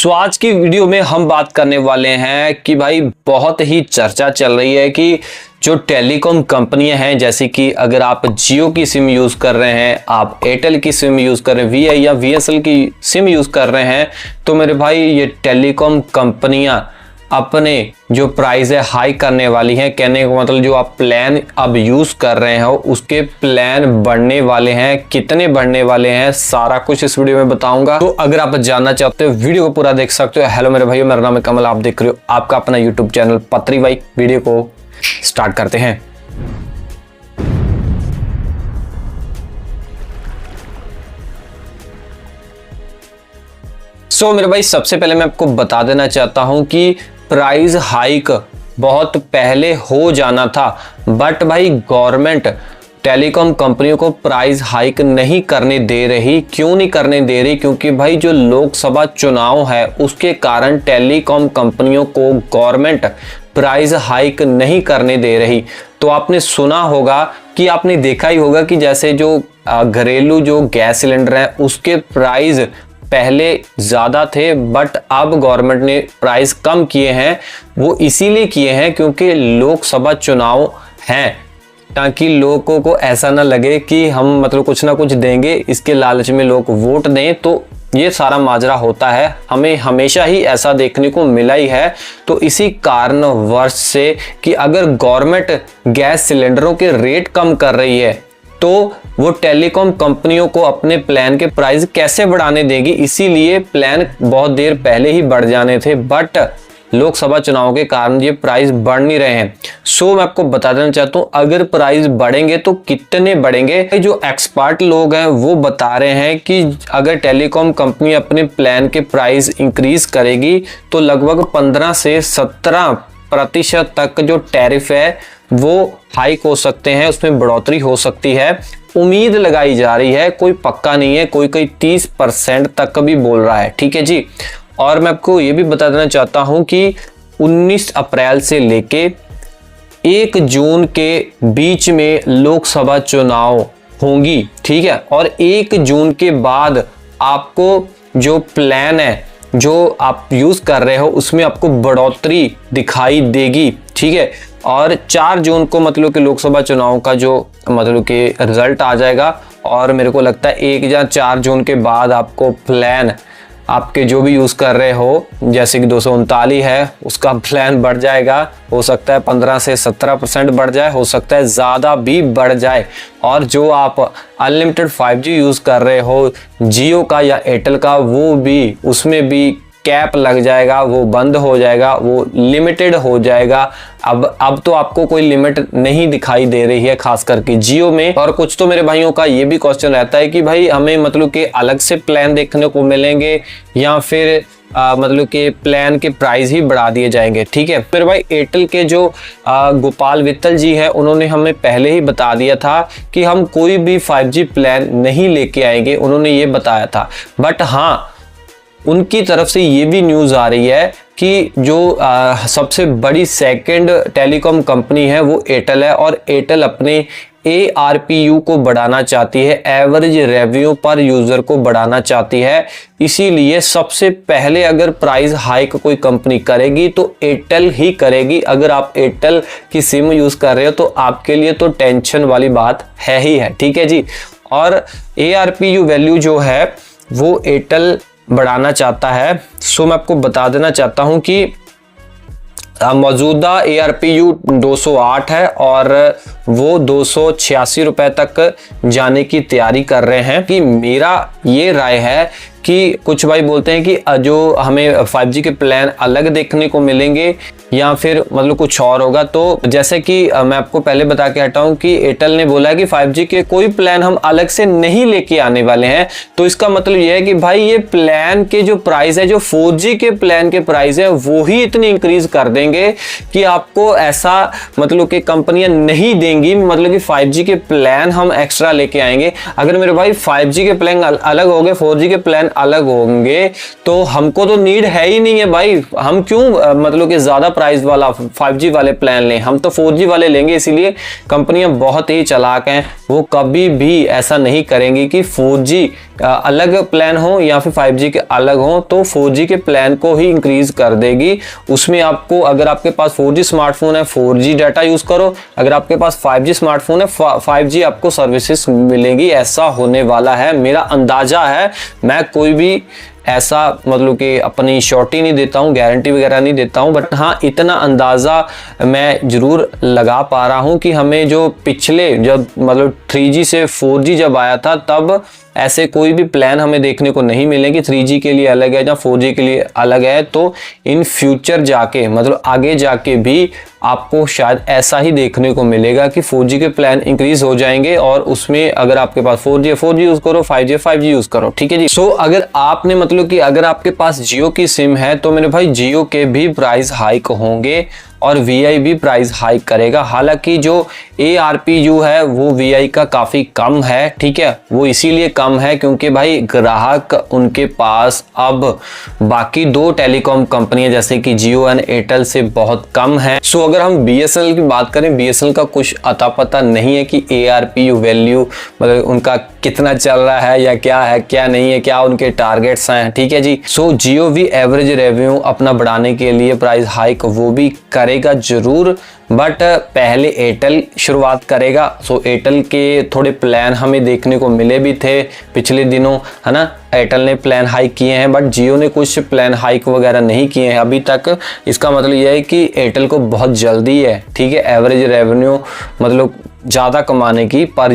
सो आज की वीडियो में हम बात करने वाले हैं कि भाई बहुत ही चर्चा चल रही है कि जो टेलीकॉम कंपनियां हैं, जैसे कि अगर आप जियो की सिम यूज़ कर रहे हैं, आप एयरटेल की सिम यूज़ कर रहे हैं, वीआई या वीएसएल की सिम यूज़ कर रहे हैं, तो मेरे भाई ये टेलीकॉम कंपनियां अपने जो प्राइस है हाई करने वाली हैं। कहने का मतलब जो आप प्लान अब यूज़ कर रहे हो उसके प्लान बढ़ने वाले हैं, कितने बढ़ने वाले हैं, सारा कुछ इस वीडियो में बताऊंगा। तो अगर आप जानना चाहते हो वीडियो को पूरा देख सकते हो। हेलो मेरे भाइयों, मेरा नाम है कमल, आप देख रहे हो आपका अपना यूट्यूब चैनल पत्री भाई। वीडियो को स्टार्ट करते हैं। सो मेरे भाई सबसे पहले मैं आपको बता देना चाहता हूं कि प्राइस हाइक बहुत पहले हो जाना था, बट भाई गवर्नमेंट टेलीकॉम कंपनियों को प्राइस हाइक नहीं करने दे रही। क्यों नहीं करने दे रही? क्योंकि भाई जो लोकसभा चुनाव है उसके कारण टेलीकॉम कंपनियों को गवर्नमेंट प्राइस हाइक नहीं करने दे रही। तो आपने सुना होगा कि आपने देखा ही होगा कि जैसे जो घरेलू जो गैस सिलेंडर है उसके प्राइस पहले ज़्यादा थे, बट अब गवर्नमेंट ने प्राइस कम किए हैं। वो इसीलिए किए हैं क्योंकि लोकसभा चुनाव हैं, ताकि लोगों को ऐसा ना लगे कि हम मतलब कुछ ना कुछ देंगे, इसके लालच में लोग वोट दें। तो ये सारा माजरा होता है, हमें हमेशा ही ऐसा देखने को मिला ही है। तो इसी कारणवश से कि अगर गवर्नमेंट गैस सिलेंडरों के रेट कम कर रही है तो वो टेलीकॉम कंपनियों को अपने प्लान के प्राइस कैसे बढ़ाने देगी। इसीलिए प्लान बहुत देर पहले ही बढ़ जाने थे, बट लोकसभा चुनाव के कारण ये प्राइस बढ़ नहीं रहे हैं। सो मैं आपको बता देना चाहता हूँ अगर प्राइस बढ़ेंगे तो कितने बढ़ेंगे। जो एक्सपर्ट लोग हैं वो बता रहे हैं कि अगर टेलीकॉम कंपनी अपने प्लान के प्राइस इंक्रीज करेगी तो लगभग 15 से 17% तक जो टैरिफ है वो हाइक हो सकते हैं, उसमें बढ़ोतरी हो सकती है। उम्मीद लगाई जा रही है, कोई पक्का नहीं है, कोई 30% तक भी बोल रहा है। ठीक है जी। और मैं आपको ये भी बता देना चाहता हूं कि 19 अप्रैल से लेके 1 जून के बीच में लोकसभा चुनाव होंगी। ठीक है। और 1 जून के बाद आपको जो प्लान है जो आप यूज कर रहे हो उसमें आपको बढ़ोतरी दिखाई देगी। ठीक है। और 4 जून को मतलब कि लोकसभा चुनाव का जो मतलब कि रिजल्ट आ जाएगा, और मेरे को लगता है 1 या 4 जून के बाद आपको प्लान आपके जो भी यूज़ कर रहे हो, जैसे कि 239 है, उसका प्लान बढ़ जाएगा। हो सकता है 15 से 17% बढ़ जाए, हो सकता है ज़्यादा भी बढ़ जाए। और जो आप अनलिमिटेड 5G यूज़ कर रहे हो जियो का या एयरटेल का, वो भी उसमें भी कैप लग जाएगा, वो बंद हो जाएगा, वो लिमिटेड हो जाएगा। अब तो आपको कोई लिमिट नहीं दिखाई दे रही है, खास करके जियो में। और कुछ तो मेरे भाइयों का ये भी क्वेश्चन रहता है कि भाई हमें मतलब कि अलग से प्लान देखने को मिलेंगे या फिर मतलब कि प्लान के प्राइस ही बढ़ा दिए जाएंगे। ठीक है। मेरे भाई एयरटेल के जो गोपाल वित्तल जी है उन्होंने हमें पहले ही बता दिया था कि हम कोई भी 5G प्लान नहीं लेके आएंगे, उन्होंने ये बताया था। बट हाँ, उनकी तरफ से ये भी न्यूज़ आ रही है कि जो सबसे बड़ी सेकंड टेलीकॉम कंपनी है वो एयरटेल है, और एयरटेल अपने ARPU को बढ़ाना चाहती है, एवरेज रेवेन्यू पर यूज़र को बढ़ाना चाहती है। इसीलिए सबसे पहले अगर प्राइस हाइक कोई कंपनी करेगी तो एयरटेल ही करेगी। अगर आप एयरटेल की सिम यूज़ कर रहे हो तो आपके लिए तो टेंशन वाली बात है ही है। ठीक है जी। और ARPU वैल्यू जो है वो एयरटेल बढ़ाना चाहता है। सो मैं आपको बता देना चाहता हूं कि मौजूदा ARPU 208 है और वो 286 रुपए तक जाने की तैयारी कर रहे हैं। कि मेरा ये राय है कि कुछ भाई बोलते हैं कि जो हमें 5G के प्लान अलग देखने को मिलेंगे या फिर मतलब कुछ और होगा। तो जैसे कि मैं आपको पहले बता के हटा हूं कि एयरटेल ने बोला है कि 5G के कोई प्लान हम अलग से नहीं लेके आने वाले हैं। तो इसका मतलब ये है कि भाई ये प्लान के जो प्राइस है, जो 4G के प्लान के प्राइस है, वो ही इतनी इंक्रीज कर देंगे कि आपको ऐसा मतलब कि कंपनियां नहीं देंगी मतलब कि 5G के प्लान हम एक्स्ट्रा लेके आएंगे। अगर मेरे भाई 5G के प्लान अलग हो गए, 4G के प्लान अलग होंगे तो हमको तो नीड है ही नहीं है भाई, हम क्यों मतलब कि ज़्यादा प्राइस वाला 5G वाले प्लान लें, हम तो 4G वाले लेंगे। इसीलिए कंपनियां बहुत ही चालाक हैं, वो कभी भी ऐसा नहीं करेंगी कि 4G अलग प्लान हो या फिर 5G के अलग हो, तो 4G के प्लान को ही इंक्रीज कर देगी। उसमें आपको, अगर आपके पास 4G स्मार्टफोन है 4G डाटा यूज करो, अगर आपके पास 5G स्मार्टफोन है 5G आपको सर्विसेज मिलेंगी। ऐसा होने वाला है, मेरा अंदाजा है। मैं कोई भी ऐसा मतलब कि अपनी श्योरिटी नहीं देता हूँ, गारंटी वगैरह नहीं देता हूँ, बट हाँ इतना अंदाज़ा मैं ज़रूर लगा पा रहा हूँ कि हमें जो पिछले जब मतलब 3G से 4G जब आया था तब ऐसे कोई भी प्लान हमें देखने को नहीं मिलेंगे 3G के लिए अलग है या 4G के लिए अलग है। तो इन फ्यूचर जाके मतलब आगे जाके भी आपको शायद ऐसा ही देखने को मिलेगा कि 4G के प्लान इंक्रीज हो जाएंगे और उसमें अगर आपके पास 4G है 4G यूज करो, 5G है 5G यूज करो, ठीक है जी। सो अगर आपने मतलब कि अगर आपके पास जियो की सिम है तो मेरे भाई जियो के भी प्राइस हाइक होंगे और VI भी प्राइस हाइक करेगा। हालांकि जो ARPU है वो VI का काफ़ी कम है, ठीक है, वो इसीलिए कम है क्योंकि भाई ग्राहक उनके पास अब बाकी दो टेलीकॉम कंपनियां जैसे कि जियो एंड एयरटेल से बहुत कम है। सो अगर हम BSNL की बात करें, BSNL का कुछ अता पता नहीं है कि ARPU वैल्यू मतलब उनका कितना चल रहा है या क्या है क्या नहीं है, क्या उनके टारगेट्स हैं, ठीक है जी। सो जियो भी एवरेज रेवेन्यू अपना बढ़ाने के लिए प्राइस हाइक वो भी करेगा जरूर, बट पहले एयरटेल शुरुआत करेगा। सो एयरटेल के थोड़े प्लान हमें देखने को मिले भी थे पिछले दिनों, है ना, एयरटेल ने प्लान हाइक किए हैं, बट जियो ने कुछ प्लान हाइक वगैरह नहीं किए हैं अभी तक। इसका मतलब यह है कि एयरटेल को बहुत जल्दी है, ठीक है, एवरेज रेवेन्यू मतलब ज़्यादा कमाने की पर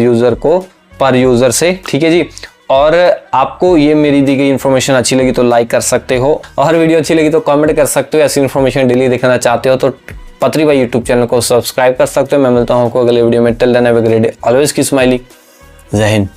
यूज़र से, ठीक है जी। और आपको ये मेरी दी गई इन्फॉर्मेशन अच्छी लगी तो लाइक कर सकते हो, और वीडियो अच्छी लगी तो कमेंट कर सकते हो। ऐसी इन्फॉर्मेशन डेली देखना चाहते हो तो पत्री भाई यूट्यूब चैनल को सब्सक्राइब कर सकते हो। मैं मिलता हूँ आपको अगले वीडियो में। Till then have a great day, always keep smiling. Jai Hind.